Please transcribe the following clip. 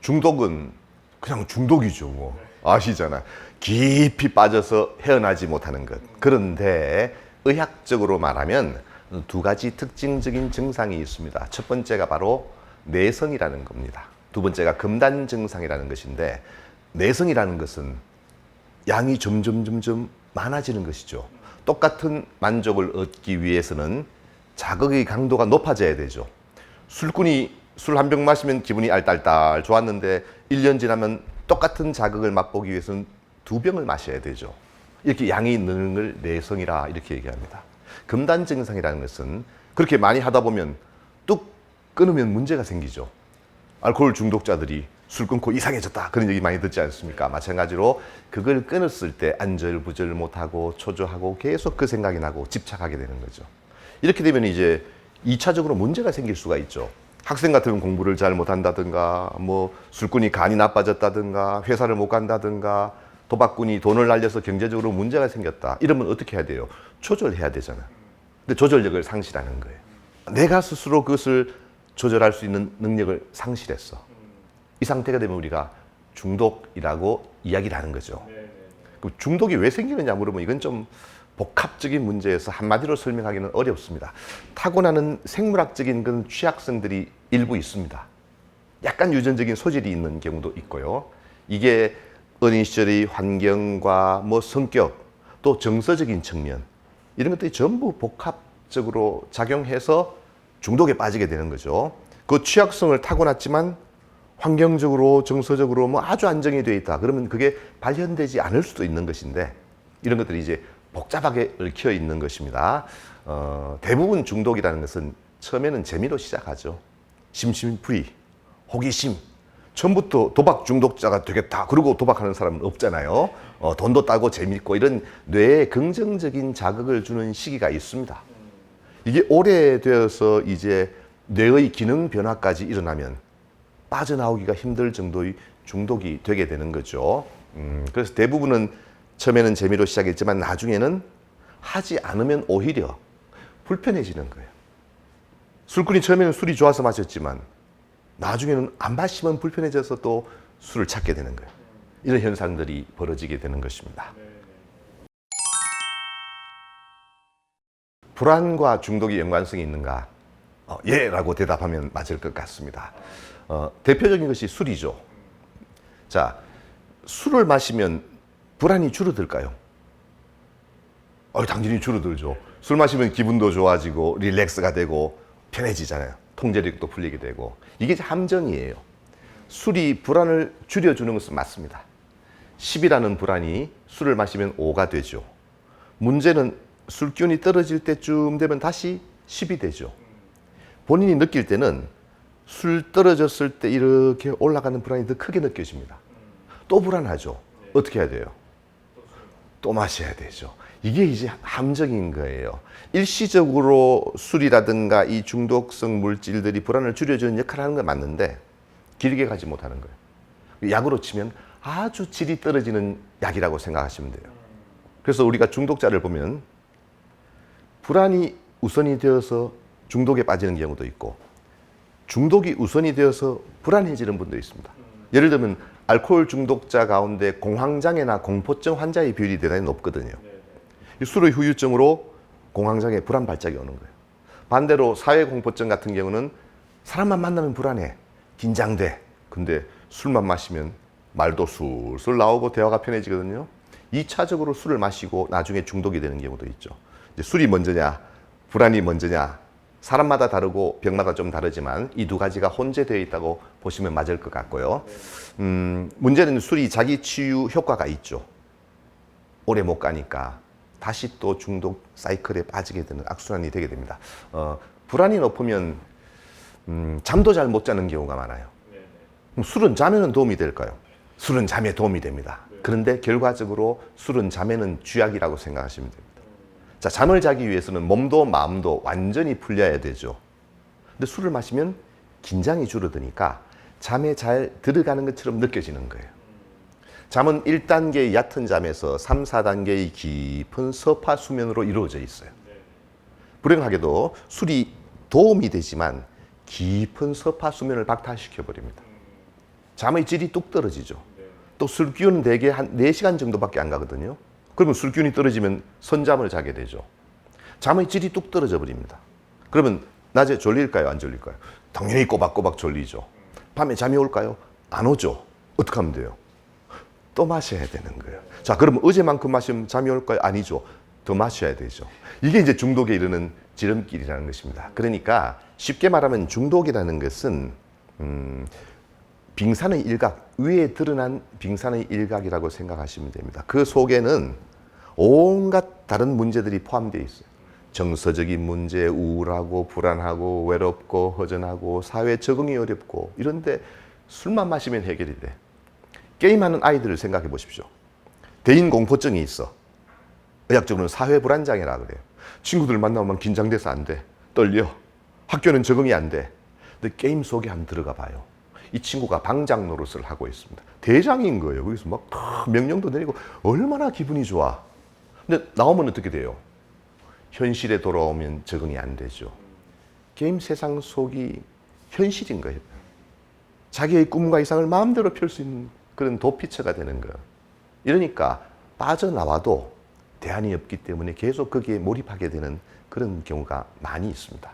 중독은 그냥 중독이죠. 뭐 아시잖아요. 깊이 빠져서 헤어나지 못하는 것. 그런데 의학적으로 말하면 두 가지 특징적인 증상이 있습니다. 첫 번째가 바로 내성이라는 겁니다. 두 번째가 금단 증상이라는 것인데, 내성이라는 것은 양이 점점 많아지는 것이죠. 똑같은 만족을 얻기 위해서는 자극의 강도가 높아져야 되죠. 술꾼이 술 한 병 마시면 기분이 알딸딸 좋았는데 1년 지나면 똑같은 자극을 맛보기 위해서는 2병을 마셔야 되죠. 이렇게 양이 느는 걸 내성이라 이렇게 얘기합니다. 금단 증상이라는 것은 그렇게 많이 하다 보면 뚝 끊으면 문제가 생기죠. 알코올 중독자들이 술 끊고 이상해졌다, 그런 얘기 많이 듣지 않습니까? 마찬가지로 그걸 끊었을 때 안절부절 못하고 초조하고 계속 그 생각이 나고 집착하게 되는 거죠. 이렇게 되면 이제 2차적으로 문제가 생길 수가 있죠. 학생 같으면 공부를 잘 못한다든가, 뭐 술꾼이 간이 나빠졌다든가, 회사를 못 간다든가, 도박꾼이 돈을 날려서 경제적으로 문제가 생겼다. 이러면 어떻게 해야 돼요? 조절해야 되잖아요. 근데 조절력을 상실하는 거예요. 내가 스스로 그것을 조절할 수 있는 능력을 상실했어. 이 상태가 되면 우리가 중독이라고 이야기를 하는 거죠. 그 중독이 왜 생기느냐 물으면 이건 좀 복합적인 문제여서 한마디로 설명하기는 어렵습니다. 타고나는 생물학적인 그런 취약성들이 일부 있습니다. 약간 유전적인 소질이 있는 경우도 있고요. 이게 어린 시절의 환경과 뭐 성격, 또 정서적인 측면, 이런 것들이 전부 복합적으로 작용해서 중독에 빠지게 되는 거죠. 그 취약성을 타고났지만 환경적으로, 정서적으로 뭐 아주 안정이 되어 있다. 그러면 그게 발현되지 않을 수도 있는 것인데, 이런 것들이 이제 복잡하게 얽혀 있는 것입니다. 대부분 중독이라는 것은 처음에는 재미로 시작하죠. 심심풀이, 호기심. 처음부터 도박 중독자가 되겠다, 그러고 도박하는 사람은 없잖아요. 돈도 따고 재밌고 이런 뇌에 긍정적인 자극을 주는 시기가 있습니다. 이게 오래되어서 이제 뇌의 기능 변화까지 일어나면 빠져나오기가 힘들 정도의 중독이 되게 되는 거죠. 그래서 대부분은 처음에는 재미로 시작했지만 나중에는 하지 않으면 오히려 불편해지는 거예요. 술꾼이 처음에는 술이 좋아서 마셨지만 나중에는 안 마시면 불편해져서 또 술을 찾게 되는 거예요. 이런 현상들이 벌어지게 되는 것입니다. 불안과 중독이 연관성이 있는가? 예 라고 대답하면 맞을 것 같습니다. 대표적인 것이 술이죠. 자, 술을 마시면 불안이 줄어들까요? 당연히 줄어들죠. 술 마시면 기분도 좋아지고 릴렉스가 되고 편해지잖아요. 통제력도 풀리게 되고. 이게 함정이에요. 술이 불안을 줄여주는 것은 맞습니다. 10이라는 불안이 술을 마시면 5가 되죠. 문제는 술 기운이 떨어질 때쯤 되면 다시 10이 되죠. 본인이 느낄 때는 술 떨어졌을 때 이렇게 올라가는 불안이 더 크게 느껴집니다. 또 불안하죠. 어떻게 해야 돼요? 또 마셔야 되죠. 이게 이제 함정인 거예요. 일시적으로 술이라든가 이 중독성 물질들이 불안을 줄여주는 역할을 하는 건 맞는데 길게 가지 못하는 거예요. 약으로 치면 아주 질이 떨어지는 약이라고 생각하시면 돼요. 그래서 우리가 중독자를 보면 불안이 우선이 되어서 중독에 빠지는 경우도 있고, 중독이 우선이 되어서 불안해지는 분도 있습니다. 예를 들면 알코올 중독자 가운데 공황장애나 공포증 환자의 비율이 대단히 높거든요. 술의 후유증으로 공황장애, 불안 발작이 오는 거예요. 반대로 사회공포증 같은 경우는 사람만 만나면 불안해, 긴장돼. 근데 술만 마시면 말도 술술 나오고 대화가 편해지거든요. 2차적으로 술을 마시고 나중에 중독이 되는 경우도 있죠. 이제 술이 먼저냐, 불안이 먼저냐, 사람마다 다르고 병마다 좀 다르지만 이 두 가지가 혼재되어 있다고 보시면 맞을 것 같고요. 문제는 술이 자기 치유 효과가 있죠. 오래 못 가니까 다시 또 중독 사이클에 빠지게 되는 악순환이 되게 됩니다. 불안이 높으면 잠도 잘 못 자는 경우가 많아요. 그럼 술은 잠에는 도움이 될까요? 술은 잠에 도움이 됩니다. 그런데 결과적으로 술은 잠에는 쥐약이라고 생각하시면 됩니다. 자, 잠을 자기 위해서는 몸도 마음도 완전히 풀려야 되죠. 근데 술을 마시면 긴장이 줄어드니까 잠에 잘 들어가는 것처럼 느껴지는 거예요. 잠은 1단계의 얕은 잠에서 3, 4단계의 깊은 서파 수면으로 이루어져 있어요. 불행하게도 술이 도움이 되지만 깊은 서파 수면을 박탈시켜 버립니다. 잠의 질이 뚝 떨어지죠. 또 술 기운은 대개 한 4시간 정도밖에 안 가거든요. 그러면 술 기운이 떨어지면 선잠을 자게 되죠. 잠의 질이 뚝 떨어져 버립니다. 그러면 낮에 졸릴까요? 안 졸릴까요? 당연히 꼬박꼬박 졸리죠. 밤에 잠이 올까요? 안 오죠. 어떻게 하면 돼요? 또 마셔야 되는 거예요. 자, 그러면 어제만큼 마시면 잠이 올까요? 아니죠. 더 마셔야 되죠. 이게 이제 중독에 이르는 지름길이라는 것입니다. 그러니까 쉽게 말하면 중독이라는 것은 빙산의 일각, 위에 드러난 빙산의 일각이라고 생각하시면 됩니다. 그 속에는 온갖 다른 문제들이 포함되어 있어요. 정서적인 문제, 우울하고 불안하고 외롭고 허전하고 사회에 적응이 어렵고 이런데 술만 마시면 해결이 돼. 게임하는 아이들을 생각해 보십시오. 대인 공포증이 있어. 의학적으로는 사회 불안장애라 그래요. 친구들 만나면 긴장돼서 안 돼. 떨려. 학교는 적응이 안 돼. 근데 게임 속에 한번 들어가 봐요. 이 친구가 방장 노릇을 하고 있습니다. 대장인 거예요. 거기서 막 명령도 내리고 얼마나 기분이 좋아. 근데 나오면 어떻게 돼요? 현실에 돌아오면 적응이 안 되죠. 게임 세상 속이 현실인 거예요. 자기의 꿈과 이상을 마음대로 펼 수 있는 그런 도피처가 되는 거예요. 이러니까 빠져나와도 대안이 없기 때문에 계속 거기에 몰입하게 되는 그런 경우가 많이 있습니다.